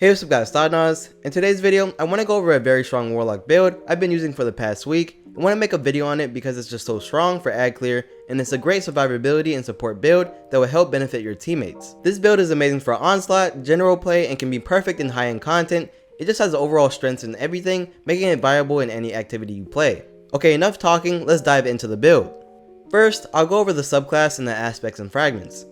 Hey, what's up guys, Stodnaz. In today's video, I want to go over a very strong Warlock build I've been using for the past week. I want to make a video on it because it's just so strong for ad clear, and it's a great survivability and support build that will help benefit your teammates. This build is amazing for onslaught, general play, and can be perfect in high-end content. It just has overall strengths in everything, making it viable in any activity you play. Okay, enough talking, let's dive into the build. First, I'll go over the subclass and the aspects and fragments.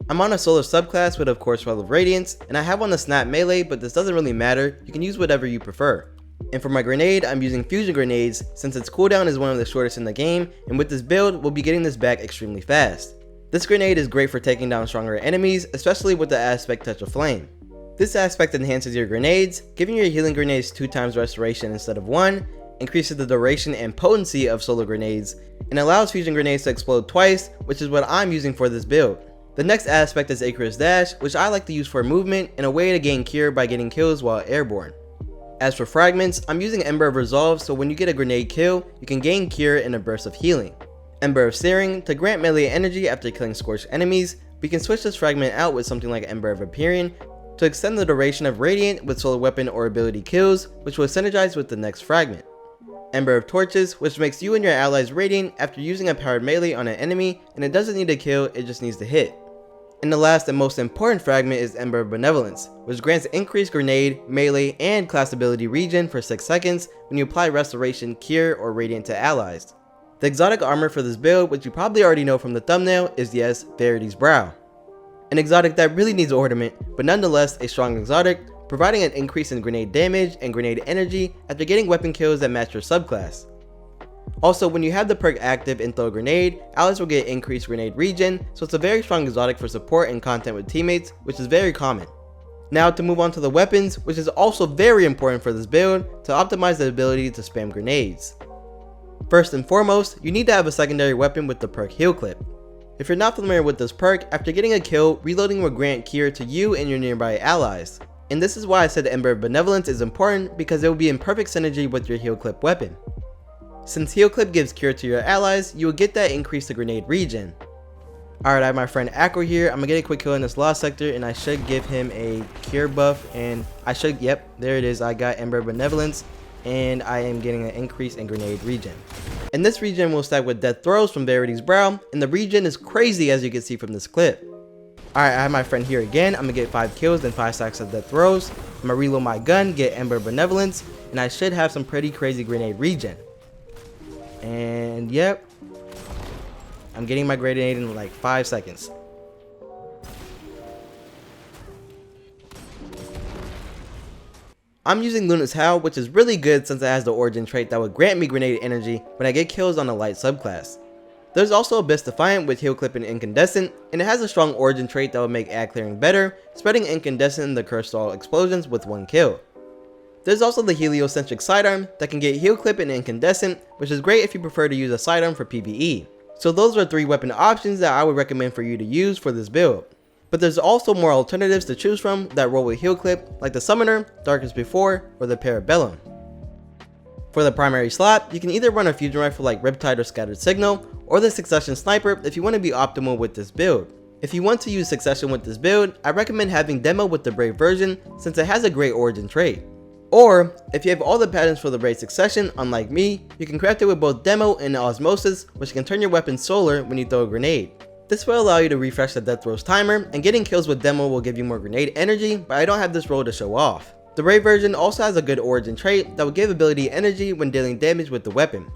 I'm on a solar subclass with of course Well of Radiance, and I have on the snap melee, but this doesn't really matter, you can use whatever you prefer. And for my grenade, I'm using fusion grenades since its cooldown is one of the shortest in the game, and with this build, we'll be getting this back extremely fast. This grenade is great for taking down stronger enemies, especially with the aspect Touch of Flame. This aspect enhances your grenades, giving your healing grenades 2 times restoration instead of 1, increases the duration and potency of solar grenades, and allows fusion grenades to explode twice, which is what I'm using for this build. The next aspect is Icarus Dash, which I like to use for movement and a way to gain cure by getting kills while airborne. As for fragments, I'm using Ember of Resolve, so when you get a grenade kill, you can gain cure and a burst of healing. Ember of Searing, to grant melee energy after killing scorched enemies. We can switch this fragment out with something like Ember of Empyrean to extend the duration of Radiant with solar weapon or ability kills, which will synergize with the next fragment. Ember of Torches, which makes you and your allies radiant after using a powered melee on an enemy, and it doesn't need to kill, it just needs to hit. And the last and most important fragment is Ember of Benevolence, which grants increased grenade, melee, and class ability regen for 6 seconds when you apply restoration, cure, or radiant to allies. The exotic armor for this build, which you probably already know from the thumbnail, is yes, Verity's Brow. An exotic that really needs ornament, but nonetheless a strong exotic, providing an increase in grenade damage and grenade energy after getting weapon kills that match your subclass. Also, when you have the perk active and throw a grenade, allies will get increased grenade regen, so it's a very strong exotic for support and content with teammates, which is very common. Now to move on to the weapons, which is also very important for this build, to optimize the ability to spam grenades. First and foremost, you need to have a secondary weapon with the perk Heal Clip. If you're not familiar with this perk, after getting a kill, reloading will grant cure to you and your nearby allies. And this is why I said Ember of Benevolence is important, because it will be in perfect synergy with your Heal Clip weapon. Since Heal Clip gives cure to your allies, you will get that increase to grenade regen. Alright, I have my friend Acro here. I'm gonna get a quick kill in this lost sector, and I should give him a cure buff, and I should, yep, there it is, I got Ember of Benevolence, and I am getting an increase in grenade regen. And this regen will stack with Death Throws from Verity's Brow, and the regen is crazy as you can see from this clip. Alright, I have my friend here again. I'm gonna get 5 kills and 5 stacks of Death Throws. I'm gonna reload my gun, get Ember of Benevolence, and I should have some pretty crazy grenade regen. And yep, I'm getting my grenade in like 5 seconds. I'm using Luna's Howl, which is really good since it has the origin trait that would grant me grenade energy when I get kills on a light subclass. There's also Abyss Defiant with Heal Clip and Incandescent, and it has a strong origin trait that will make ad clearing better, spreading Incandescent in the cursed all explosions with 1 kill. There's also the Heliocentric Sidearm that can get Heal Clip and Incandescent, which is great if you prefer to use a sidearm for PvE. So those are 3 weapon options that I would recommend for you to use for this build. But there's also more alternatives to choose from that roll with Heal Clip, like the Summoner, Darkest Before, or the Parabellum. For the primary slot, you can either run a fusion rifle like Riptide or Scattered Signal, or the Succession Sniper if you want to be optimal with this build. If you want to use Succession with this build, I recommend having Demo with the Brave version since it has a great origin trait. Or, if you have all the patterns for the Brave Succession, unlike me, you can craft it with both Demo and Osmosis, which can turn your weapon solar when you throw a grenade. This will allow you to refresh the Death Throws timer, and getting kills with Demo will give you more grenade energy, but I don't have this roll to show off. The Brave version also has a good origin trait that will give ability energy when dealing damage with the weapon.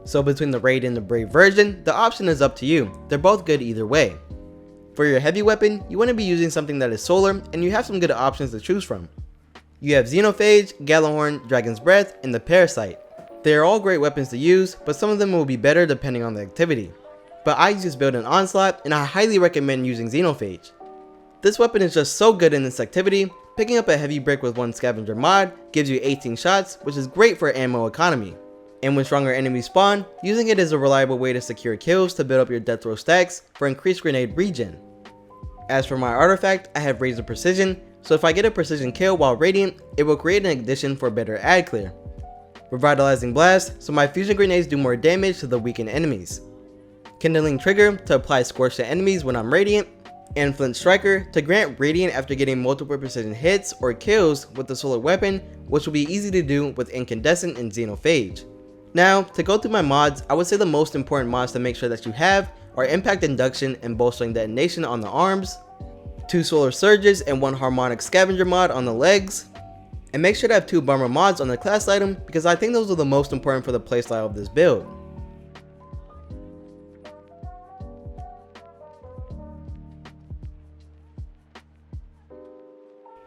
So between the Raid and the Brave version, the option is up to you, they're both good either way. For your heavy weapon, you want to be using something that is solar, and you have some good options to choose from. You have Xenophage, Gallahorn, Dragon's Breath, and the Parasite. They are all great weapons to use, but some of them will be better depending on the activity. But I use this build in Onslaught, and I highly recommend using Xenophage. This weapon is just so good in this activity. Picking up a heavy brick with 1 scavenger mod gives you 18 shots, which is great for ammo economy. And when stronger enemies spawn, using it is a reliable way to secure kills to build up your Death Throw stacks for increased grenade regen. As for my artifact, I have Razor Precision, so if I get a precision kill while radiant, it will create an addition for better ad clear. Revitalizing Blast, so my fusion grenades do more damage to the weakened enemies. Kindling Trigger to apply scorch to enemies when I'm radiant. and Flint Striker to grant Radiant after getting multiple precision hits or kills with the solar weapon, which will be easy to do with Incandescent and Xenophage. Now, to go through my mods, I would say the most important mods to make sure that you have are Impact Induction and Bolstering Detonation on the arms, 2 Solar Surges and 1 Harmonic Scavenger mod on the legs, and make sure to have 2 Bomber mods on the class item because I think those are the most important for the playstyle of this build.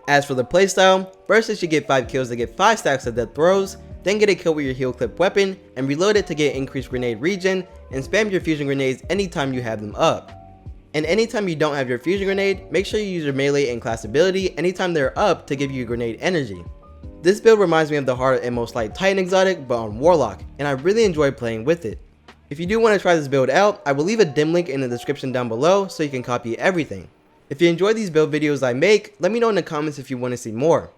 As for the playstyle, first you should get 5 kills to get 5 stacks of death throws, then get a kill with your heal clip weapon and reload it to get increased grenade regen, and spam your fusion grenades anytime you have them up. And anytime you don't have your fusion grenade, make sure you use your melee and class ability anytime they're up to give you grenade energy. This build reminds me of the harder and most light Titan exotic but on Warlock, and I really enjoy playing with it. If you do want to try this build out, I will leave a dim link in the description down below so you can copy everything. If you enjoy these build videos I make, let me know in the comments if you want to see more.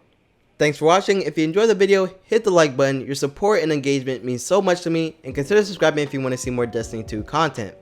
Thanks for watching. If you enjoyed the video, hit the like button. Your support and engagement means so much to me, and consider subscribing if you want to see more Destiny 2 content.